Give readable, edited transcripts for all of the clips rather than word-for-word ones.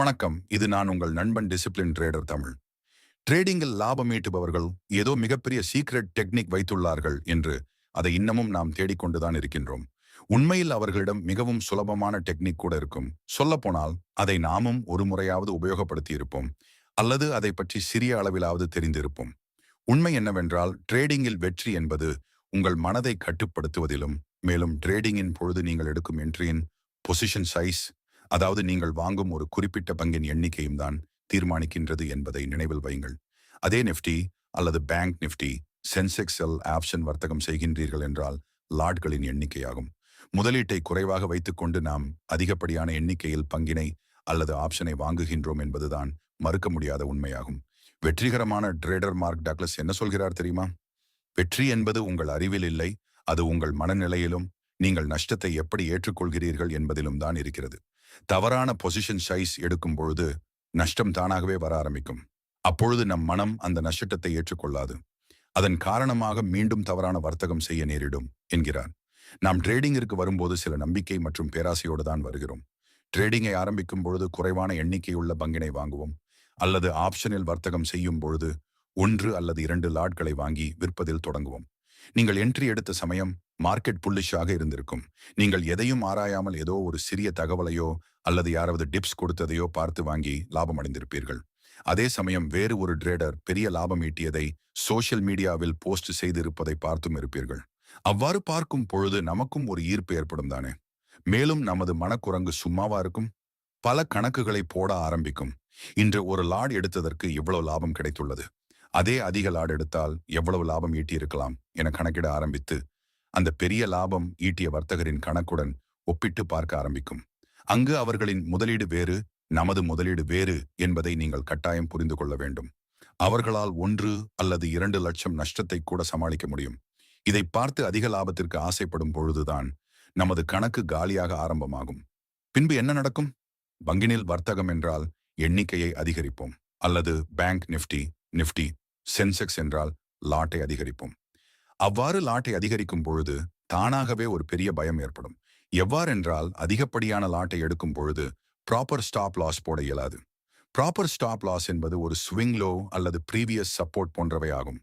வணக்கம். இது நான் உங்கள் நண்பன் டிசிப்ளின் ட்ரேடர் தமிழ். ட்ரேடிங்கில் லாபம் ஈட்டுபவர்கள் ஏதோ மிகப்பெரிய சீக்ரெட் டெக்னிக் வைத்துள்ளார்கள் என்று அதை இன்னமும் நாம் தேடிக்கொண்டுதான் இருக்கின்றோம். உண்மையில் அவர்களிடம் மிகவும் சுலபமான டெக்னிக் கூட இருக்கும். சொல்லப்போனால் அதை நாமும் ஒரு முறையாவது உபயோகப்படுத்தி இருப்போம், அல்லது அதை பற்றி சிறிய அளவிலாவது தெரிந்திருப்போம். உண்மை என்னவென்றால், ட்ரேடிங்கில் வெற்றி என்பது உங்கள் மனதை கட்டுப்படுத்துவதிலும், மேலும் ட்ரேடிங்கின் பொழுது நீங்கள் எடுக்கும் என்ட்ரியின் பொசிஷன் சைஸ், அதாவது நீங்கள் வாங்கும் ஒரு குறிப்பிட்ட பங்கின் எண்ணிக்கையும் தான் தீர்மானிக்கின்றது என்பதை நினைவில் வையுங்கள். அதே நிஃப்டி அல்லது பேங்க் நிஃப்டி, சென்செக்ஸில் ஆப்ஷன் வர்த்தகம் செய்கின்றீர்கள் என்றால் லாட்களின் எண்ணிக்கையாகும். முதலீட்டை குறைவாக வைத்துக்கொண்டு நாம் அதிகப்படியான எண்ணிக்கையில் பங்கினை அல்லது ஆப்ஷனை வாங்குகின்றோம் என்பதுதான் மறுக்க முடியாத உண்மையாகும். வெற்றிகரமான ட்ரேடர் மார்க் டக்ளஸ் என்ன சொல்கிறார் தெரியுமா? வெற்றி என்பது உங்கள் அறிவில் இல்லை, அது உங்கள் மனநிலையிலும் நீங்கள் நஷ்டத்தை எப்படி ஏற்றுக்கொள்கிறீர்கள் என்பதிலும் தான் இருக்கிறது. தவறான பொசிஷன் சைஸ் எடுக்கும் பொழுது நஷ்டம் தானாகவே வர ஆரம்பிக்கும். அப்பொழுது நம் மனம் அந்த நஷ்டத்தை ஏற்றுக்கொள்ளாது. அதன் காரணமாக மீண்டும் தவறான வர்த்தகம் செய்ய நேரிடும் என்கிறார். நாம் ட்ரேடிங்கிற்கு வரும்போது சில நம்பிக்கை மற்றும் பேராசையோடு தான் வருகிறோம். ட்ரேடிங்கை ஆரம்பிக்கும் பொழுது குறைவான எண்ணிக்கையுள்ள பங்கினை வாங்குவோம், அல்லது ஆப்ஷனில் வர்த்தகம் செய்யும் பொழுது 1 அல்லது 2 லாட்களை வாங்கி விற்பதில் தொடங்குவோம். நீங்கள் என்ட்ரி எடுத்த சமயம் மார்க்கெட் புல்லிஷாக இருந்திருக்கும். நீங்கள் எதையும் ஆராயாமல் ஏதோ ஒரு சிறிய தகவலையோ அல்லது யாராவது டிப்ஸ் கொடுத்ததையோ பார்த்து வாங்கி லாபம் அடைந்திருப்பீர்கள். அதே சமயம் வேறு ஒரு ட்ரேடர் பெரிய லாபம் ஈட்டியதை சோஷியல் மீடியாவில் போஸ்ட் செய்திருப்பதை பார்த்தும் இருப்பீர்கள். அவ்வாறு பார்க்கும் பொழுது நமக்கும் ஒரு ஈர்ப்பு ஏற்படும் தானே? மேலும் நமது மனக்குரங்கு சும்மாவா இருக்கும்? பல கணக்குகளை போட ஆரம்பிக்கும். இன்று ஒரு லாட் எடுத்ததற்கு இவ்வளவு லாபம் கிடைத்துள்ளது, அதே அதிக லாட் எடுத்தால் எவ்வளவு லாபம் ஈட்டியிருக்கலாம் என கணக்கிட ஆரம்பித்து அந்த பெரிய லாபம் ஈட்டிய வர்த்தகரின் கணக்குடன் ஒப்பிட்டு பார்க்க ஆரம்பிக்கும். அங்கு அவர்களின் முதலீடு வேறு, நமது முதலீடு வேறு என்பதை நீங்கள் கட்டாயம் புரிந்து கொள்ள வேண்டும். அவர்களால் 1 அல்லது 2 லட்சம் நஷ்டத்தை கூட சமாளிக்க முடியும். இதை பார்த்து அதிக லாபத்திற்கு ஆசைப்படும் பொழுதுதான் நமது கணக்கு காலியாக ஆரம்பமாகும். பின்பு என்ன நடக்கும்? பங்கினில் வர்த்தகம் என்றால் எண்ணிக்கையை அதிகரிப்போம், அல்லது பேங்க் நிஃப்டி, சென்செக்ஸ் என்றால் லாட்டை அதிகரிப்போம். அவ்வாறு லாட்டை அதிகரிக்கும் பொழுது தானாகவே ஒரு பெரிய பயம் ஏற்படும். எவ்வாறென்றால், அதிகப்படியான லாட்டை எடுக்கும் பொழுது ப்ராப்பர் ஸ்டாப் லாஸ் போட இயலாது. ப்ராப்பர் ஸ்டாப் லாஸ் என்பது ஒரு ஸ்விங் லோ அல்லது ப்ரீவியஸ் சப்போர்ட் போன்றவை ஆகும்.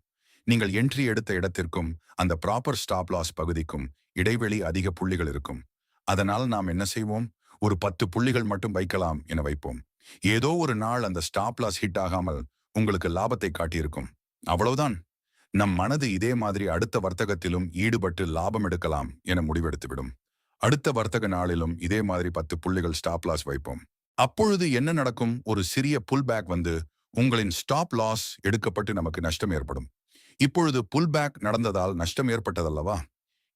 நீங்கள் என்ட்ரி எடுத்த இடத்திற்கும் அந்த ப்ராப்பர் ஸ்டாப் லாஸ் பகுதிக்கும் இடைவெளி அதிக புள்ளிகள் இருக்கும். அதனால் நாம் என்ன செய்வோம்? ஒரு 10 புள்ளிகள் மட்டும் வைக்கலாம் என வைப்போம். ஏதோ ஒரு நாள் அந்த ஸ்டாப் லாஸ் ஹிட் ஆகாமல் உங்களுக்கு லாபத்தை காட்டியிருக்கும். அவ்வளவுதான். நம் மனது இதே மாதிரி அடுத்த வர்த்தகத்திலும் ஈடுபட்டு லாபம் எடுக்கலாம் என முடிவெடுத்துவிடும். அடுத்த வர்த்தக நாளிலும் இதே மாதிரி 10 புள்ளிகள் ஸ்டாப் லாஸ் வைப்போம். அப்பொழுது என்ன நடக்கும்? ஒரு சிறிய புல் பேக் வந்து உங்களின் ஸ்டாப் லாஸ் எடுக்கப்பட்டு நமக்கு நஷ்டம் ஏற்படும். இப்பொழுது புல் பேக் நடந்ததால் நஷ்டம் ஏற்பட்டதல்லவா?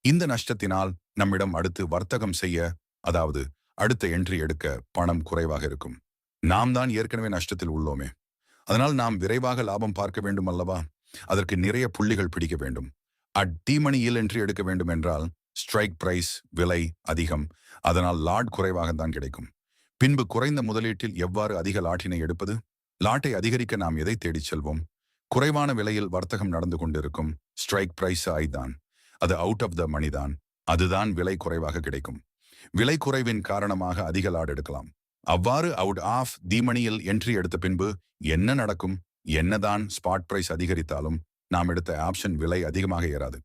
இந்த நஷ்டத்தினால் நம்மிடம் அடுத்து வர்த்தகம் செய்ய, அதாவது அடுத்த என்ட்ரி எடுக்க பணம் குறைவாக இருக்கும். நாம் தான் ஏற்கனவே நஷ்டத்தில் உள்ளோமே. அதனால் நாம் விரைவாக லாபம் பார்க்க வேண்டும் அல்லவா? அதற்கு நிறைய புள்ளிகள் பிடிக்க வேண்டும். மணியில் என்ட்ரி எடுக்க வேண்டும் என்றால் ஸ்ட்ரைக் பிரைஸ் விலை அதிகம், அதனால் லாட் குறைவாக தான் கிடைக்கும். பின்பு குறைந்த முதலீட்டில் எவ்வாறு அதிக லாட்டினை எடுப்பது? லாட்டை அதிகரிக்க நாம் எதை தேடிச் செல்வோம்? குறைவான விலையில் வர்த்தகம் நடந்து கொண்டிருக்கும் ஸ்ட்ரைக் பிரைஸ் தான். அது அவுட் ஆஃப் த மணி தான். அதுதான் விலை குறைவாக கிடைக்கும். விலை குறைவின் காரணமாக அதிக லாட் எடுக்கலாம். அவ்வாறு அவுட் ஆஃப் தி மணியில் என்ட்ரி எடுத்த பின்பு என்ன நடக்கும்? என்னதான் ஸ்பாட் பிரைஸ் அதிகரித்தாலும் நாம் எடுத்த ஆப்ஷன் விலை அதிகமாக ஏறாது.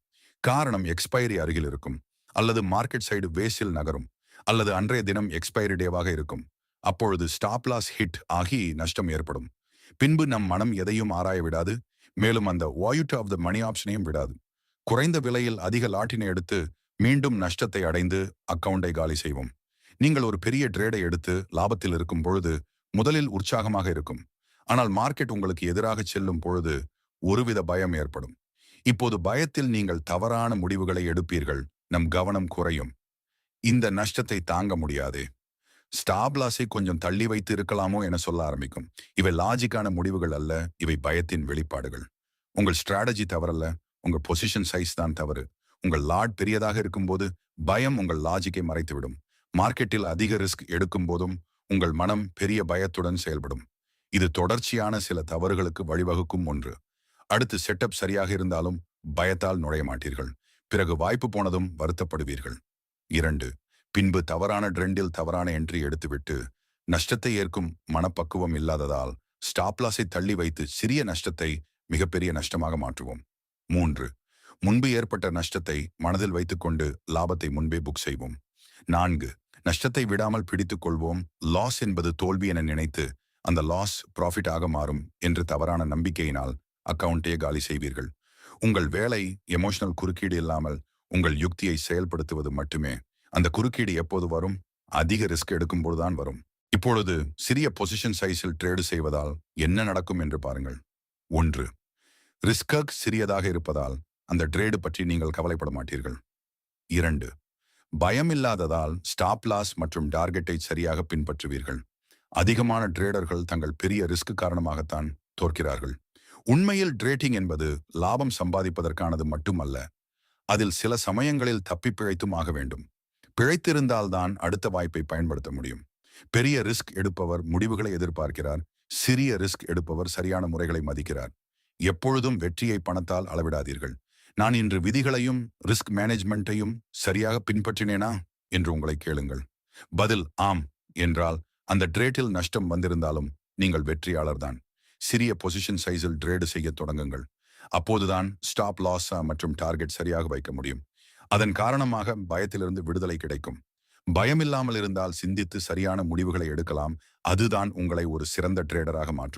காரணம், எக்ஸ்பைரி அருகில் இருக்கும், அல்லது மார்க்கெட் சைடு வேஸில் நகரும், அல்லது அன்றைய தினம் எக்ஸ்பைரி டேவாக இருக்கும். அப்பொழுது ஸ்டாப் லாஸ் ஹிட் ஆகி நஷ்டம் ஏற்படும். பின்பு நம் மனம் எதையும் ஆராய விடாது, மேலும் அந்த வாயுட் ஆஃப் த மணி ஆப்ஷனையும் விடாது. குறைந்த விலையில் அதிக லாட்டினை எடுத்து மீண்டும் நஷ்டத்தை அடைந்து அக்கவுண்டை காலி செய்வோம். நீங்கள் ஒரு பெரிய ட்ரேடை எடுத்து லாபத்தில் இருக்கும் பொழுது முதலில் உற்சாகமாக இருக்கும். ஆனால் மார்க்கெட் உங்களுக்கு எதிராக செல்லும் பொழுது ஒருவித பயம் ஏற்படும். இப்போது பயத்தில் நீங்கள் தவறான முடிவுகளை எடுப்பீர்கள். நம் கவனம் குறையும். இந்த நஷ்டத்தை தாங்க முடியாதே, ஸ்டாப் லாஸை கொஞ்சம் தள்ளி வைத்து இருக்கலாமோ என சொல்ல ஆரம்பிக்கும். இவை லாஜிக்கான முடிவுகள் அல்ல, இவை பயத்தின் வெளிப்பாடுகள். உங்கள் ஸ்ட்ராட்டஜி தவறல்ல, உங்கள் பொசிஷன் சைஸ் தான் தவறு. உங்கள் லாட் பெரியதாக இருக்கும்போது பயம் உங்கள் லாஜிக்கை மறைத்துவிடும். மார்க்கெட்டில் அதிக ரிஸ்க் எடுக்கும் போதும் உங்கள் மனம் பெரிய பயத்துடன் செயல்படும். இது தொடர்ச்சியான சில தவறுகளுக்கு வழிவகுக்கும் ஒன்று. அடுத்து செட்டப் சரியாக இருந்தாலும் பயத்தால் நுழைய மாட்டீர்கள். பிறகு வாய்ப்பு போனதும் வருத்தப்படுவீர்கள். 2. பின்பு தவறான ட்ரெண்டில் தவறான என்ட்ரி எடுத்துவிட்டு நஷ்டத்தை ஏற்கும் மனப்பக்குவம் இல்லாததால் ஸ்டாப் லாஸை தள்ளி வைத்து சிறிய நஷ்டத்தை மிகப்பெரிய நஷ்டமாக மாற்றுவோம். 3. முன்பு ஏற்பட்ட நஷ்டத்தை மனதில் வைத்துக்கொண்டு லாபத்தை முன்பே புக் செய்வோம். 4. நஷ்டத்தை விடாமல் பிடித்துக் கொள்வோம். லாஸ் என்பது தோல்வி என நினைத்து அந்த லாஸ் ப்ராஃபிட் ஆக மாறும் என்று தவறான நம்பிக்கையினால் அக்கவுண்டே காலி செய்வீர்கள். உங்கள் வேலை எமோஷனல் குறுக்கீடு இல்லாமல் உங்கள் யுக்தியை செயல்படுத்துவது மட்டுமே. அந்த குறுக்கீடு எப்போது வரும்? அதிக ரிஸ்க் எடுக்கும்போதுதான் வரும். இப்பொழுது சிறிய பொசிஷன் சைஸில் ட்ரேடு செய்வதால் என்ன நடக்கும் என்று பாருங்கள். 1. ரிஸ்க் சிறியதாக இருப்பதால் அந்த ட்ரேடு பற்றி நீங்கள் கவலைப்பட மாட்டீர்கள். 2. பயம் இல்லாததால் ஸ்டாப் லாஸ் மற்றும் டார்கெட்டை சரியாக பின்பற்றுவீர்கள். அதிகமான ட்ரேடர்கள் தங்கள் பெரிய ரிஸ்க் காரணமாகத்தான் தோற்கிறார்கள். உண்மையில் ட்ரேடிங் என்பது லாபம் சம்பாதிப்பதற்கானது மட்டுமல்ல. அதில் சில சமயங்களில் தப்பி பிழைத்தும் ஆக வேண்டும். பிழைத்திருந்தால்தான் அடுத்த வாய்ப்பை பயன்படுத்த முடியும். பெரிய ரிஸ்க் எடுப்பவர் முடிவுகளை எதிர்பார்க்கிறார். சிறிய ரிஸ்க் எடுப்பவர் சரியான முறைகளை மதிக்கிறார். எப்பொழுதும் வெற்றியை பணத்தால் அளவிடாதீர்கள். நான் இன்று விதிகளையும் ரிஸ்க் மேனேஜ்மெண்ட்டையும் சரியாக பின்பற்றினேனா என்று உங்களை கேளுங்கள். பதில் ஆம் என்றால் அந்த ட்ரேட்டில் நஷ்டம் வந்திருந்தாலும் நீங்கள் வெற்றியாளர்தான். சிறிய பொசிஷன் சைஸில் ட்ரேடு செய்ய தொடங்குங்கள். அப்போதுதான் ஸ்டாப் லாஸ் மற்றும் டார்கெட் சரியாக வைக்க முடியும். அதன் காரணமாக பயத்திலிருந்து விடுதலை கிடைக்கும். பயமில்லாமல் இருந்தால் சிந்தித்து சரியான முடிவுகளை எடுக்கலாம். அதுதான் உங்களை ஒரு சிறந்த ட்ரேடராக மாற்றும்.